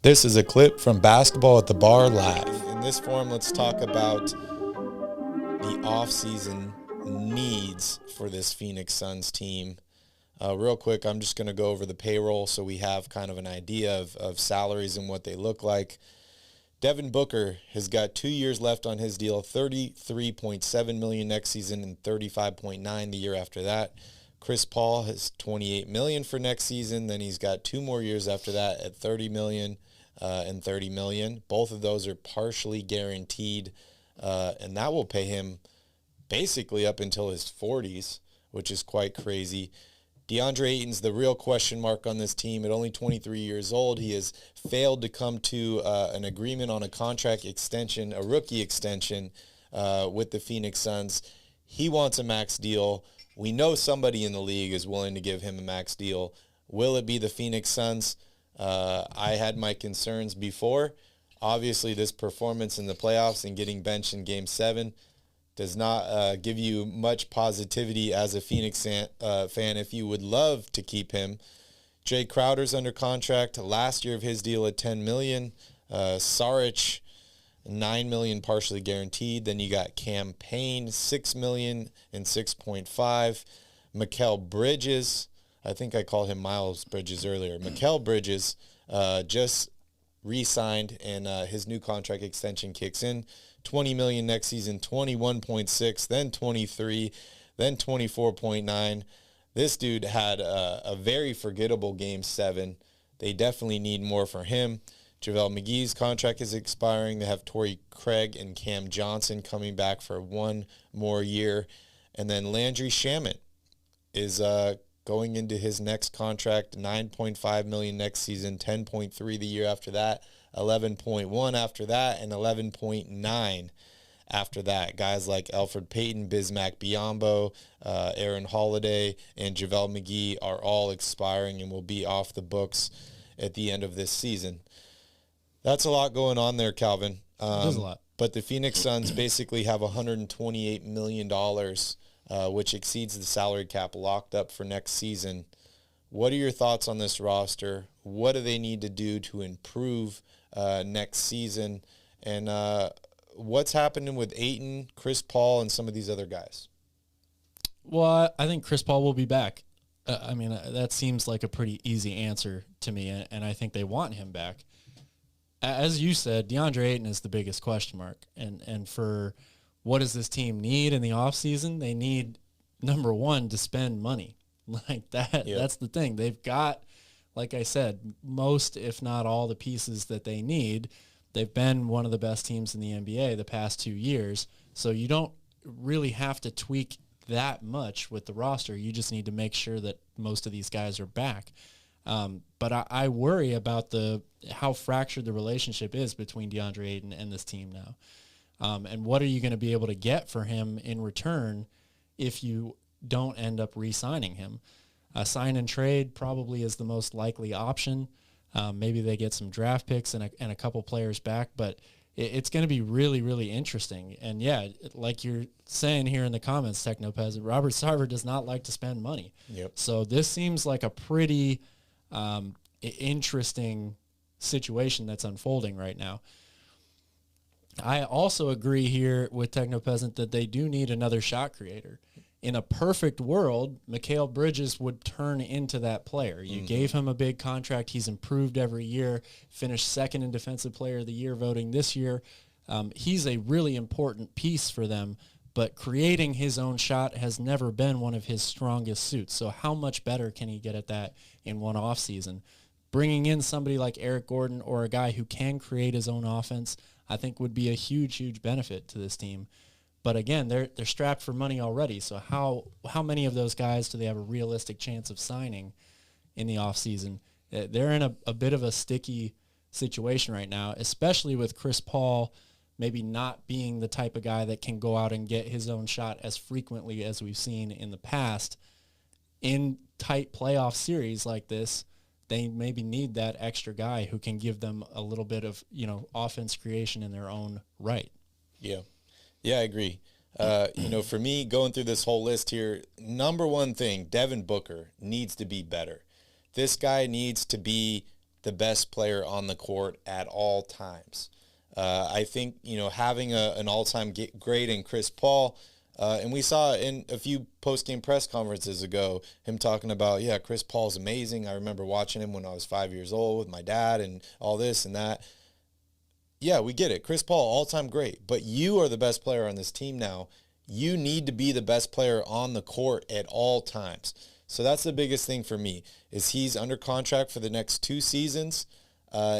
This is a clip from Basketball at the Bar Live. In this forum, let's talk about the offseason needs for this Phoenix Suns team. Real quick, I'm just going to go over the payroll so we have kind of an idea of salaries and what they look like. Devin Booker has got 2 years left on his deal, $33.7 million next season and $35.9 the year after that. Chris Paul has $28 million for next season. Then he's got 2 more years after that at $30 million and $30 million. Both of those are partially guaranteed, and that will pay him basically up until his 40s, which is quite crazy. Deandre Ayton's the real question mark on this team. At only 23 years old, he has failed to come to an agreement on a contract extension, a rookie extension with the Phoenix Suns. He wants a max deal. We know somebody in the league is willing to give him a max deal. Will it be the Phoenix Suns? I had my concerns before. Obviously, this performance in the playoffs and getting benched in Game 7 does not give you much positivity as a Phoenix fan if you would love to keep him. Jay Crowder's under contract. Last year of his deal at $10 million. Saric, $9 million partially guaranteed. Then you got Cam Payne, $6 million and $6.5. Mikel Bridges, I think I called him Miles Bridges earlier. Mikel Bridges just re-signed, and his new contract extension kicks in. $20 million next season, 21.6, then 23, then 24.9. This dude had a very forgettable Game 7. They definitely need more for him. JaVale McGee's contract is expiring. They have Torrey Craig and Cam Johnson coming back for 1 more year. And then Landry Shamet is going into his next contract, $9.5 million next season, $10.3 the year after that, $11.1 after that, and $11.9 after that. Guys like Elfrid Payton, Bismack Biyombo, Aaron Holiday, and JaVale McGee are all expiring and will be off the books at the end of this season. That's a lot going on there, Calvin. It is a lot. But the Phoenix Suns basically have $128 million, which exceeds the salary cap locked up for next season. What are your thoughts on this roster? What do they need to do to improve next season? And what's happening with Ayton, Chris Paul, and some of these other guys? Well, I think Chris Paul will be back. That seems like a pretty easy answer to me, and I think they want him back. As you said, DeAndre Ayton is the biggest question mark. And for what does this team need in the offseason? They need, number one, to spend money. Like that. Yep. That's the thing. They've got, like I said, most, if not all, the pieces that they need. They've been one of the best teams in the NBA the past 2 years. So you don't really have to tweak that much with the roster. You just need to make sure that most of these guys are back. But I worry about how fractured the relationship is between DeAndre Ayton and this team now. And what are you going to be able to get for him in return if you don't end up re-signing him? A sign and trade probably is the most likely option. Maybe they get some draft picks and a couple players back, but it's going to be really, really interesting. And yeah, like you're saying here in the comments, Technopez, Robert Sarver does not like to spend money. Yep. So this seems like a pretty interesting situation that's unfolding right now. I also agree here with Technopeasant that they do need another shot creator. In a perfect world, Mikel Bridges would turn into that player. You gave him a big contract. He's improved every year, finished second in Defensive Player of the Year voting this year. He's a really important piece for them, but creating his own shot has never been one of his strongest suits. So how much better can he get at that in one offseason? Bringing in somebody like Eric Gordon or a guy who can create his own offense, I think would be a huge, huge benefit to this team. But again, they're strapped for money already. So how many of those guys do they have a realistic chance of signing in the offseason? They're in a bit of a sticky situation right now, especially with Chris Paul maybe not being the type of guy that can go out and get his own shot as frequently as we've seen in the past. In tight playoff series like this, they maybe need that extra guy who can give them a little bit of, offense creation in their own right. Yeah. Yeah, I agree. For me, going through this whole list here, number one thing, Devin Booker needs to be better. This guy needs to be the best player on the court at all times. I think, having an all-time great in Chris Paul, and we saw in a few post-game press conferences ago him talking about, Chris Paul's amazing. I remember watching him when I was 5 years old with my dad and all this and that. Yeah, we get it. Chris Paul, all-time great. But you are the best player on this team now. You need to be the best player on the court at all times. So that's the biggest thing for me, is he's under contract for the next 2 seasons.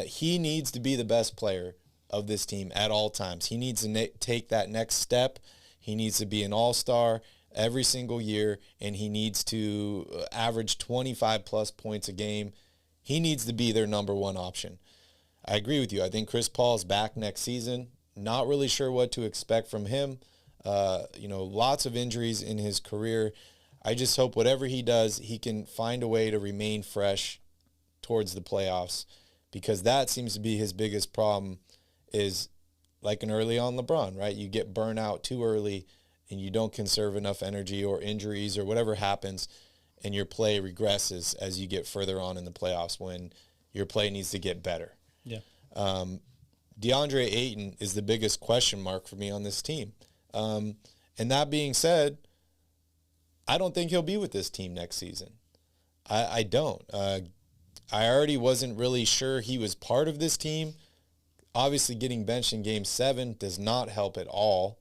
He needs to be the best player of this team at all times. He needs to take that next step. He needs to be an all-star every single year, and he needs to average 25-plus points a game. He needs to be their number one option. I agree with you. I think Chris Paul is back next season. Not really sure what to expect from him. Lots of injuries in his career. I just hope whatever he does, he can find a way to remain fresh towards the playoffs, because that seems to be his biggest problem, is like an early on LeBron, right? You get burnt out too early and you don't conserve enough energy, or injuries or whatever happens, and your play regresses as you get further on in the playoffs when your play needs to get better. Yeah. Deandre Ayton is the biggest question mark for me on this team. And that being said, I don't think he'll be with this team next season. I don't. I already wasn't really sure he was part of this team. Obviously, getting benched in Game 7 does not help at all.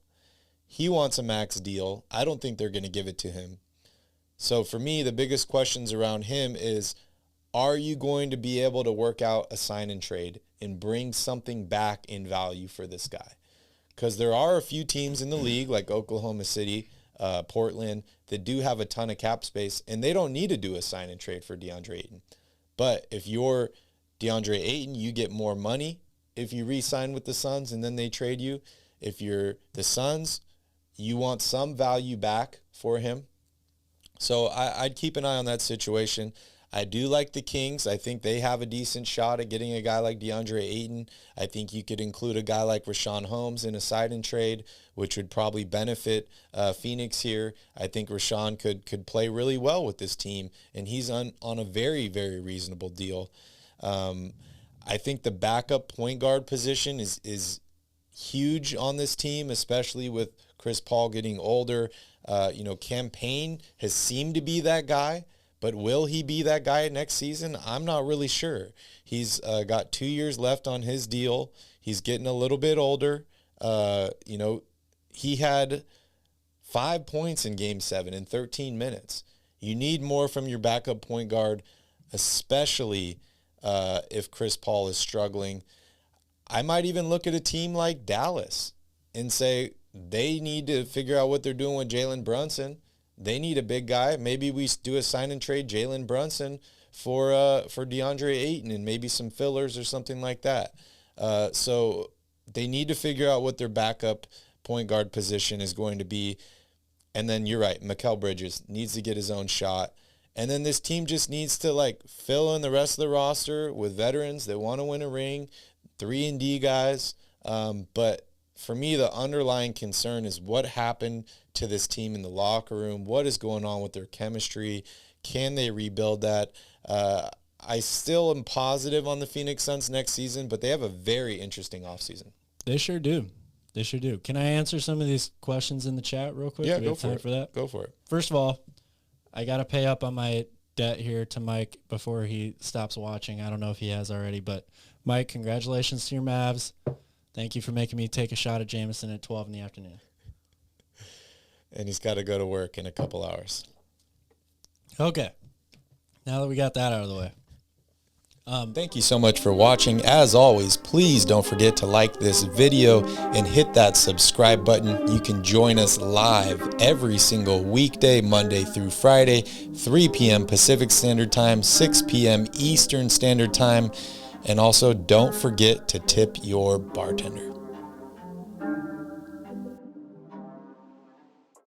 He wants a max deal. I don't think they're going to give it to him. So for me, the biggest questions around him is, are you going to be able to work out a sign and trade and bring something back in value for this guy? Because there are a few teams in the league, like Oklahoma City, Portland, that do have a ton of cap space, and they don't need to do a sign and trade for DeAndre Ayton. But if you're DeAndre Ayton, you get more money if you re-sign with the Suns and then they trade you. If you're the Suns, you want some value back for him. So I'd keep an eye on that situation. I do like the Kings. I think they have a decent shot at getting a guy like DeAndre Ayton. I think you could include a guy like Rashawn Holmes in a sign-and trade, which would probably benefit Phoenix here. I think Rashawn could play really well with this team, and he's on a very, very reasonable deal. I think the backup point guard position is huge on this team, especially with Chris Paul getting older. Cam Payne has seemed to be that guy. But will he be that guy next season? I'm not really sure. He's got 2 years left on his deal. He's getting a little bit older. He had 5 points in Game 7 in 13 minutes. You need more from your backup point guard, especially if Chris Paul is struggling. I might even look at a team like Dallas and say they need to figure out what they're doing with Jalen Brunson. They need a big guy. Maybe we do a sign and trade Jalen Brunson for DeAndre Ayton and maybe some fillers or something like that. So they need to figure out what their backup point guard position is going to be. And then you're right, Mikel Bridges needs to get his own shot. And then this team just needs to fill in the rest of the roster with veterans that want to win a ring, 3-and-D guys. But for me, the underlying concern is what happened to this team in the locker room. What is going on with their chemistry? Can they rebuild that? I still am positive on the Phoenix Suns next season, but they have a very interesting offseason. They sure do. They sure do. Can I answer some of these questions in the chat real quick? Yeah, go for it. For that? Go for it. First of all, I got to pay up on my debt here to Mike before he stops watching. I don't know if he has already, but Mike, congratulations to your Mavs. Thank you for making me take a shot at Jameson at 12 in the afternoon. And he's got to go to work in a couple hours. Okay. Now that we got that out of the way. Thank you so much for watching. As always, please don't forget to like this video and hit that subscribe button. You can join us live every single weekday, Monday through Friday, 3 p.m. Pacific Standard Time, 6 p.m. Eastern Standard Time. And also, don't forget to tip your bartender.